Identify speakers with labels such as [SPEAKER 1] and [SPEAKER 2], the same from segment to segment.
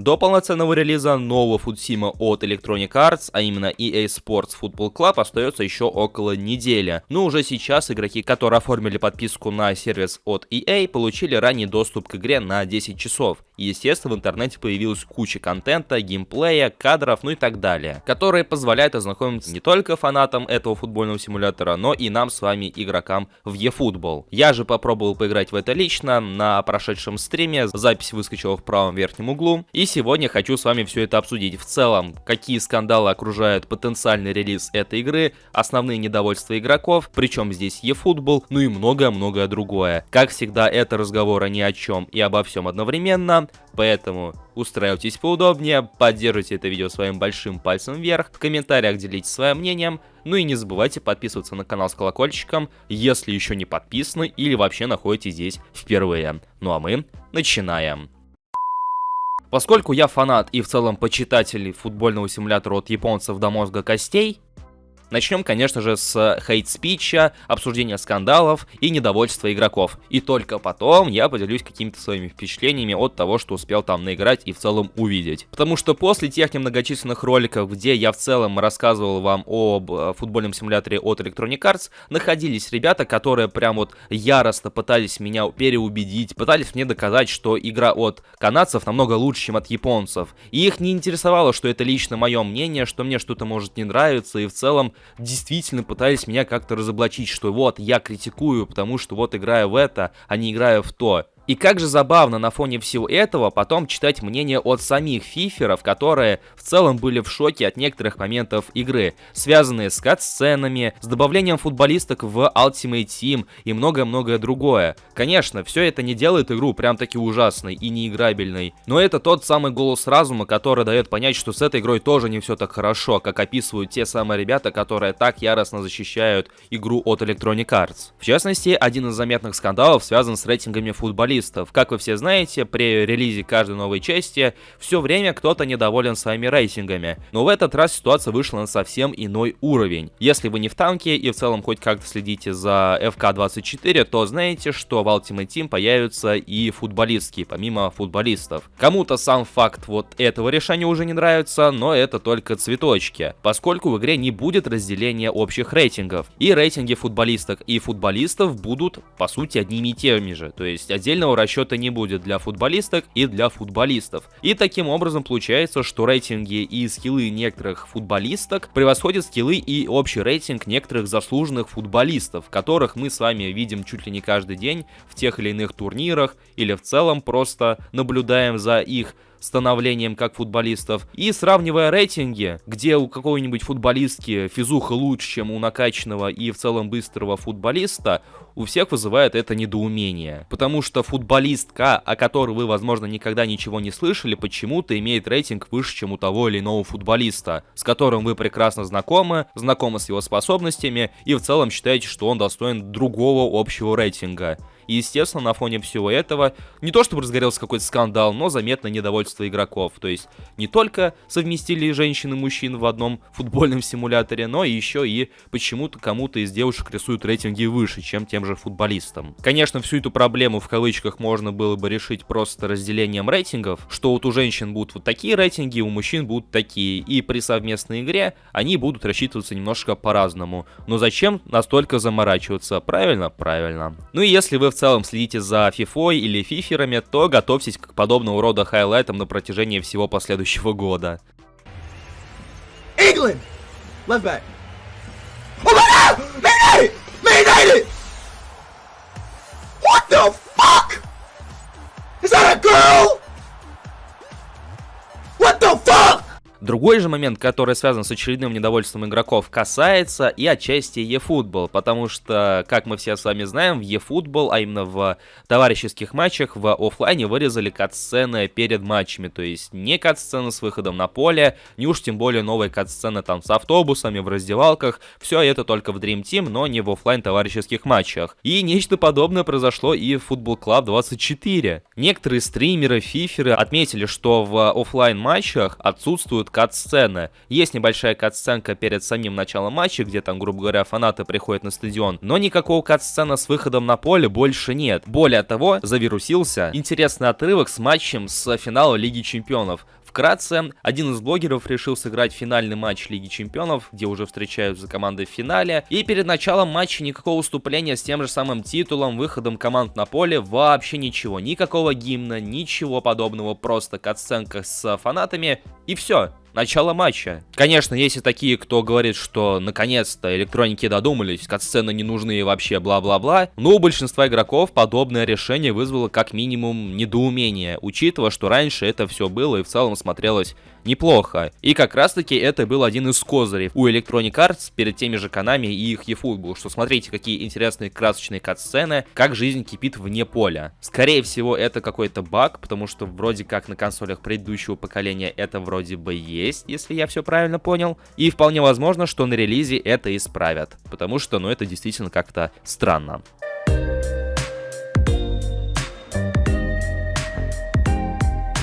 [SPEAKER 1] До полноценного релиза нового футсима от Electronic Arts, а именно EA Sports Football Club, остается еще около недели. Но уже сейчас игроки, которые оформили подписку на сервис от EA, получили ранний доступ к игре на 10 часов. И, естественно, в интернете появилась куча контента, геймплея, кадров, ну и так далее, которые позволяют ознакомиться не только фанатам этого футбольного симулятора, но и нам с вами, игрокам в eFootball. Я же попробовал поиграть в это лично на прошедшем стриме, запись выскочила в правом верхнем углу. И сегодня хочу с вами все это обсудить. В целом, какие скандалы окружают потенциальный релиз этой игры, основные недовольства игроков, причем здесь eFootball, ну и многое-многое другое. Как всегда, это разговоры ни о чем и обо всем одновременно, поэтому устраивайтесь поудобнее, поддержите это видео своим большим пальцем вверх, в комментариях делитесь своим мнением, ну и не забывайте подписываться на канал с колокольчиком, если еще не подписаны или вообще находитесь здесь впервые. Ну а мы начинаем. Поскольку я фанат и в целом почитатель футбольного симулятора от японцев до мозга костей, начнем, конечно же, с хейт-спича, обсуждения скандалов и недовольства игроков. И только потом я поделюсь какими-то своими впечатлениями от того, что успел там наиграть и в целом увидеть. Потому что после тех немногочисленных роликов, где я в целом рассказывал вам об футбольном симуляторе от Electronic Arts, находились ребята, которые прям вот яростно пытались меня переубедить, пытались мне доказать, что игра от канадцев намного лучше, чем от японцев. И их не интересовало, что это лично мое мнение, что мне что-то может не нравиться, и в целом действительно пытались меня как-то разоблачить, что вот я критикую, потому что вот играю в это, а не играю в то. И как же забавно на фоне всего этого потом читать мнение от самих фиферов, которые в целом были в шоке от некоторых моментов игры, связанные с кат-сценами, с добавлением футболисток в Ultimate Team и многое-многое другое. Конечно, все это не делает игру прям таки ужасной и неиграбельной, но это тот самый голос разума, который дает понять, что с этой игрой тоже не все так хорошо, как описывают те самые ребята, которые так яростно защищают игру от Electronic Arts. В частности, один из заметных скандалов связан с рейтингами футболистов. Как вы все знаете, при релизе каждой новой части все время кто-то недоволен своими рейтингами, но в этот раз ситуация вышла на совсем иной уровень. Если вы не в танке и в целом хоть как-то следите за FK24, то знаете, что в Ultimate Team появятся и футболистки, помимо футболистов. Кому-то сам факт вот этого решения уже не нравится, но это только цветочки, поскольку в игре не будет разделения общих рейтингов, и рейтинги футболисток и футболистов будут по сути одними и теми же, то есть отдельного расчета не будет для футболисток и для футболистов. И таким образом получается, что рейтинги и скиллы некоторых футболисток превосходят скиллы и общий рейтинг некоторых заслуженных футболистов, которых мы с вами видим чуть ли не каждый день в тех или иных турнирах, или в целом просто наблюдаем за их становлением как футболистов. И сравнивая рейтинги, где у какой-нибудь футболистки физуха лучше, чем у накачанного и в целом быстрого футболиста, у всех вызывает это недоумение. Потому что футболистка, о которой вы, возможно, никогда ничего не слышали, почему-то имеет рейтинг выше, чем у того или иного футболиста, с которым вы прекрасно знакомы с его способностями и в целом считаете, что он достоин другого общего рейтинга. И, естественно, на фоне всего этого, не то чтобы разгорелся какой-то скандал, но заметно недовольство игроков. То есть, не только совместили женщин и мужчин в одном футбольном симуляторе, но еще и почему-то кому-то из девушек рисуют рейтинги выше, чем тем же футболистам. Конечно, всю эту проблему в кавычках можно было бы решить просто разделением рейтингов, что вот у женщин будут вот такие рейтинги, у мужчин будут такие, и при совместной игре они будут рассчитываться немножко по-разному. Но зачем настолько заморачиваться? Правильно? Правильно. Ну и если вы в целом следите за фифой или фиферами, то готовьтесь к подобного рода хайлайтам на протяжении всего последующего года.
[SPEAKER 2] England! Left back. Oh my god! Man United! Man United! What the fuck? Is that a girl? What the fuck?
[SPEAKER 1] Другой же момент, который связан с очередным недовольством игроков, касается и отчасти eFootball, потому что, как мы все с вами знаем, в eFootball, а именно в товарищеских матчах, в оффлайне вырезали кат-сцены перед матчами, то есть не кат-сцены с выходом на поле, не уж тем более новые кат-сцены там с автобусами, в раздевалках, все это только в Dream Team, но не в оффлайн товарищеских матчах. И нечто подобное произошло и в Football Club 24. Некоторые стримеры, фиферы отметили, что в оффлайн матчах отсутствуют кат-сцены. Есть небольшая кат-сценка перед самим началом матча, где там, грубо говоря, фанаты приходят на стадион, но никакого кат-сцена с выходом на поле больше нет. Более того, завирусился интересный отрывок с матчем с финала Лиги Чемпионов. Вкратце, один из блогеров решил сыграть финальный матч Лиги Чемпионов, где уже встречаются команды в финале, и перед началом матча никакого выступления с тем же самым титулом, выходом команд на поле, вообще ничего, никакого гимна, ничего подобного, просто катсценка с фанатами, и все. Начало матча. Конечно, есть и такие, кто говорит, что наконец-то электроники додумались, катсцены не нужны и вообще бла-бла-бла, но у большинства игроков подобное решение вызвало как минимум недоумение, учитывая, что раньше это все было и в целом смотрелось неплохо. И как раз таки это был один из козырей у Electronic Arts перед теми же Konami и их eFootball, что смотрите, какие интересные красочные катсцены, как жизнь кипит вне поля. Скорее всего, это какой-то баг, потому что вроде как на консолях предыдущего поколения это вроде бы есть, если я все правильно понял. И вполне возможно, что на релизе это исправят, потому что, ну, это действительно как-то странно.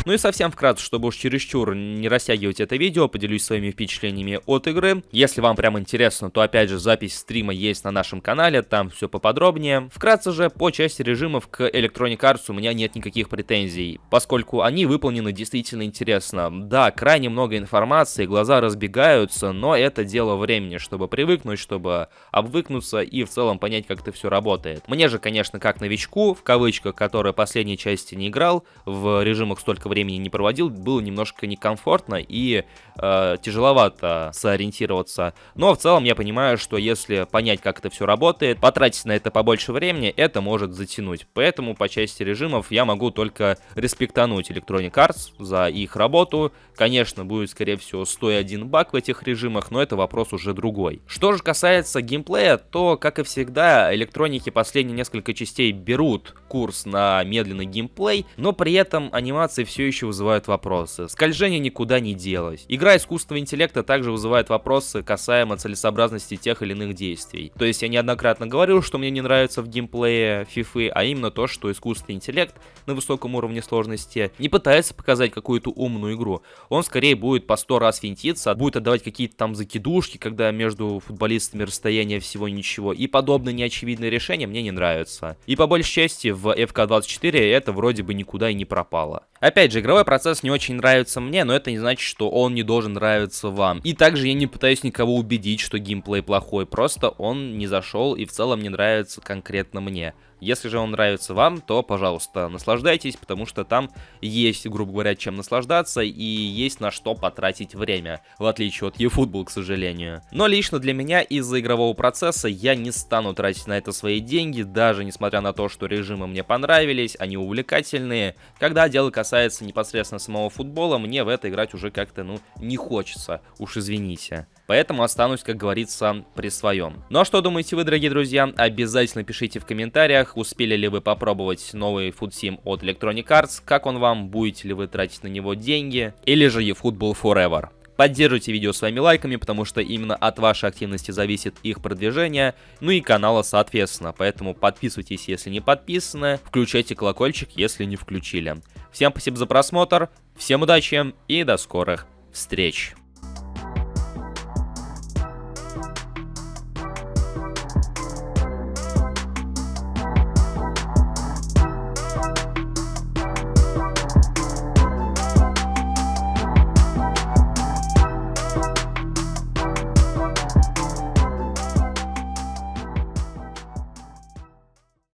[SPEAKER 1] Ну и совсем вкратце, чтобы уж чересчур не растягивать это видео, поделюсь своими впечатлениями от игры. Если вам прям интересно, то опять же запись стрима есть на нашем канале, там все поподробнее. Вкратце же, по части режимов к Electronic Arts у меня нет никаких претензий, поскольку они выполнены действительно интересно. Да, крайне много информации, глаза разбегаются, но это дело времени, чтобы привыкнуть, чтобы обвыкнуться и в целом понять, как это все работает. Мне же, конечно, как новичку, в кавычках, который последней части не играл, в режимах столько времени не проводил, было немножко некомфортно и тяжеловато сориентироваться. Но в целом я понимаю, что если понять, как это все работает, потратить на это побольше времени, это может затянуть. Поэтому по части режимов я могу только респектануть Electronic Arts за их работу. Конечно, будет, скорее всего, 101 баг в этих режимах, но это вопрос уже другой. Что же касается геймплея, то, как и всегда, электроники последние несколько частей берут курс на медленный геймплей, но при этом анимации все еще вызывают вопросы. Скольжение никуда не делось. Игра искусственного интеллекта также вызывает вопросы касаемо целесообразности тех или иных действий. То есть я неоднократно говорил, что мне не нравится в геймплее FIFA, а именно то, что искусственный интеллект на высоком уровне сложности не пытается показать какую-то умную игру. Он скорее будет по 100 раз финтиться, будет отдавать какие-то там закидушки, когда между футболистами расстояние всего ничего. И подобные неочевидные решения мне не нравятся. И по большей части в FK24 это вроде бы никуда и не пропало. Опять же, игровой процесс не очень нравится мне, но это не значит, что он не должен нравиться вам. И также я не пытаюсь никого убедить, что геймплей плохой, просто он не зашел и в целом не нравится конкретно мне. Если же он нравится вам, то, пожалуйста, наслаждайтесь, потому что там есть, грубо говоря, чем наслаждаться и есть на что потратить время, в отличие от eFootball, к сожалению. Но лично для меня из-за игрового процесса я не стану тратить на это свои деньги, даже несмотря на то, что режимы мне понравились, они увлекательные. Когда дело касается непосредственно самого футбола, мне в это играть уже как-то, ну, не хочется, уж извините. Поэтому останусь, как говорится, при своем. Ну а что думаете вы, дорогие друзья? Обязательно пишите в комментариях, успели ли вы попробовать новый FUTSIM от Electronic Arts, как он вам, будете ли вы тратить на него деньги, или же eFootball Forever. Поддерживайте видео своими лайками, потому что именно от вашей активности зависит их продвижение, ну и канала соответственно, поэтому подписывайтесь, если не подписаны, включайте колокольчик, если не включили. Всем спасибо за просмотр, всем удачи и до скорых встреч!